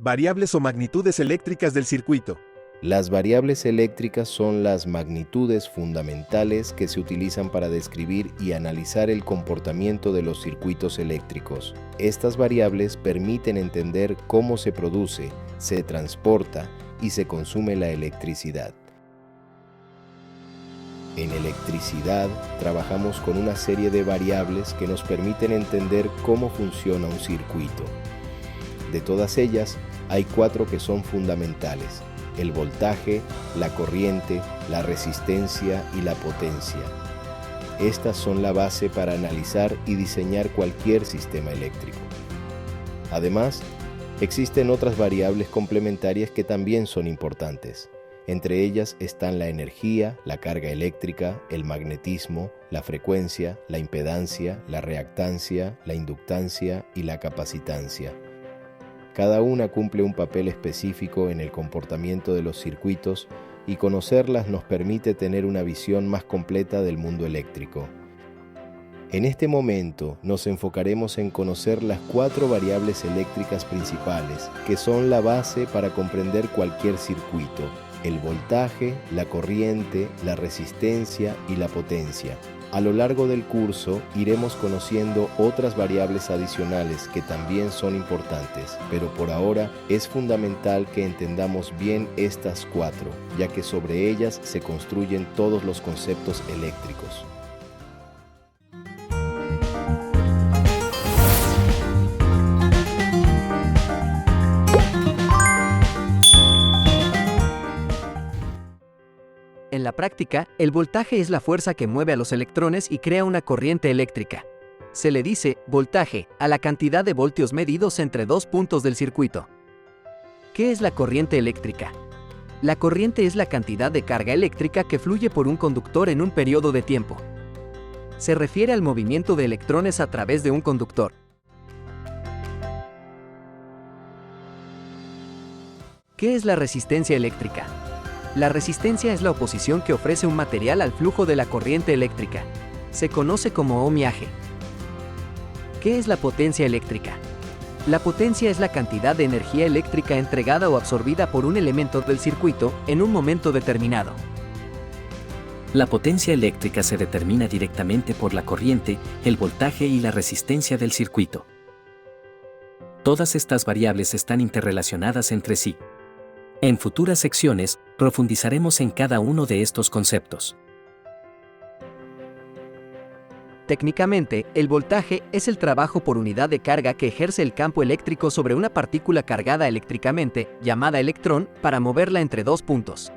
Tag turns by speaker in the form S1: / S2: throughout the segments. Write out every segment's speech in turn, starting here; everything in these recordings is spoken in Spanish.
S1: Variables o magnitudes eléctricas del circuito.
S2: Las variables eléctricas son las magnitudes fundamentales que se utilizan para describir y analizar el comportamiento de los circuitos eléctricos. Estas variables permiten entender cómo se produce, se transporta y se consume la electricidad. En electricidad, trabajamos con una serie de variables que nos permiten entender cómo funciona un circuito. De todas ellas, hay 4 que son fundamentales: el voltaje, la corriente, la resistencia y la potencia. Estas son la base para analizar y diseñar cualquier sistema eléctrico. Además, existen otras variables complementarias que también son importantes. Entre ellas están la energía, la carga eléctrica, el magnetismo, la frecuencia, la impedancia, la reactancia, la inductancia y la capacitancia. Cada una cumple un papel específico en el comportamiento de los circuitos y conocerlas nos permite tener una visión más completa del mundo eléctrico. En este momento nos enfocaremos en conocer las 4 variables eléctricas principales que son la base para comprender cualquier circuito: el voltaje, la corriente, la resistencia y la potencia. A lo largo del curso iremos conociendo otras variables adicionales que también son importantes, pero por ahora es fundamental que entendamos bien estas 4, ya que sobre ellas se construyen todos los conceptos eléctricos.
S3: En la práctica, el voltaje es la fuerza que mueve a los electrones y crea una corriente eléctrica. Se le dice voltaje a la cantidad de voltios medidos entre 2 puntos del circuito. ¿Qué es la corriente eléctrica? La corriente es la cantidad de carga eléctrica que fluye por un conductor en un periodo de tiempo. Se refiere al movimiento de electrones a través de un conductor. ¿Qué es la resistencia eléctrica? La resistencia es la oposición que ofrece un material al flujo de la corriente eléctrica. Se conoce como ohmiaje. ¿Qué es la potencia eléctrica? La potencia es la cantidad de energía eléctrica entregada o absorbida por un elemento del circuito en un momento determinado.
S4: La potencia eléctrica se determina directamente por la corriente, el voltaje y la resistencia del circuito. Todas estas variables están interrelacionadas entre sí. En futuras secciones, profundizaremos en cada uno de estos conceptos.
S3: Técnicamente, el voltaje es el trabajo por unidad de carga que ejerce el campo eléctrico sobre una partícula cargada eléctricamente, llamada electrón, para moverla entre 2 puntos.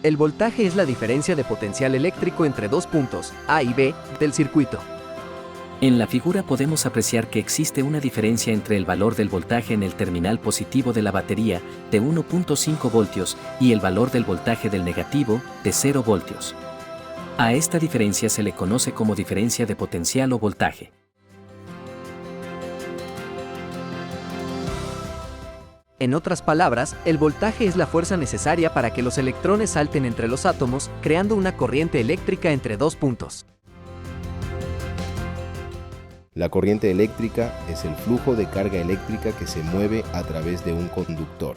S3: El voltaje es la diferencia de potencial eléctrico entre 2 puntos, A y B, del circuito.
S4: En la figura podemos apreciar que existe una diferencia entre el valor del voltaje en el terminal positivo de la batería, de 1.5 voltios, y el valor del voltaje del negativo, de 0 voltios. A esta diferencia se le conoce como diferencia de potencial o voltaje.
S3: En otras palabras, el voltaje es la fuerza necesaria para que los electrones salten entre los átomos, creando una corriente eléctrica entre 2 puntos.
S2: La corriente eléctrica es el flujo de carga eléctrica que se mueve a través de un conductor.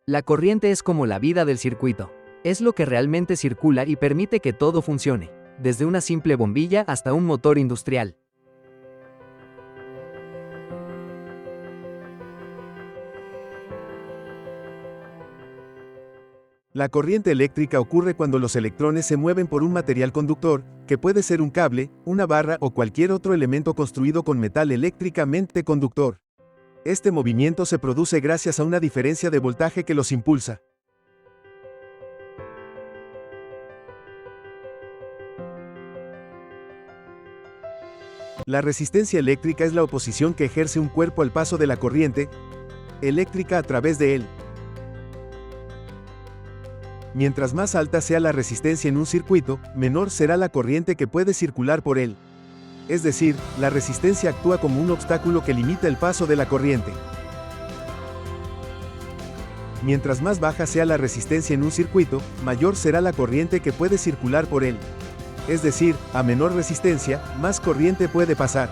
S3: La corriente es como la vida del circuito. Es lo que realmente circula y permite que todo funcione, desde una simple bombilla hasta un motor industrial.
S1: La corriente eléctrica ocurre cuando los electrones se mueven por un material conductor, que puede ser un cable, una barra o cualquier otro elemento construido con metal eléctricamente conductor. Este movimiento se produce gracias a una diferencia de voltaje que los impulsa. La resistencia eléctrica es la oposición que ejerce un cuerpo al paso de la corriente eléctrica a través de él. Mientras más alta sea la resistencia en un circuito, menor será la corriente que puede circular por él. Es decir, la resistencia actúa como un obstáculo que limita el paso de la corriente. Mientras más baja sea la resistencia en un circuito, mayor será la corriente que puede circular por él. Es decir, a menor resistencia, más corriente puede pasar.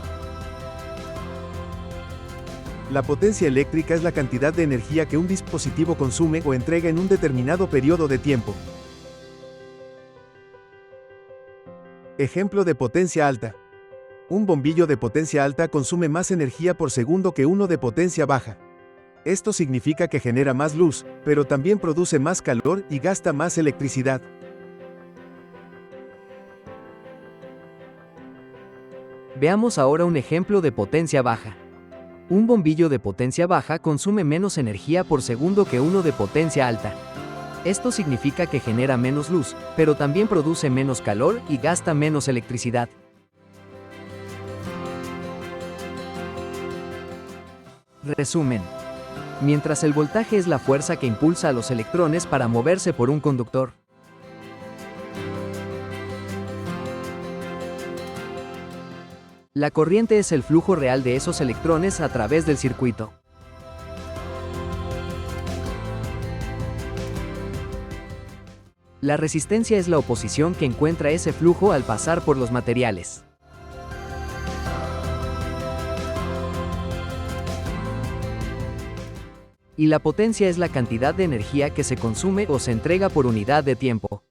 S1: La potencia eléctrica es la cantidad de energía que un dispositivo consume o entrega en un determinado periodo de tiempo. Ejemplo de potencia alta. Un bombillo de potencia alta consume más energía por segundo que uno de potencia baja. Esto significa que genera más luz, pero también produce más calor y gasta más electricidad.
S3: Veamos ahora un ejemplo de potencia baja. Un bombillo de potencia baja consume menos energía por segundo que uno de potencia alta. Esto significa que genera menos luz, pero también produce menos calor y gasta menos electricidad. Resumen. Mientras el voltaje es la fuerza que impulsa a los electrones para moverse por un conductor. La corriente es el flujo real de esos electrones a través del circuito. La resistencia es la oposición que encuentra ese flujo al pasar por los materiales. Y la potencia es la cantidad de energía que se consume o se entrega por unidad de tiempo.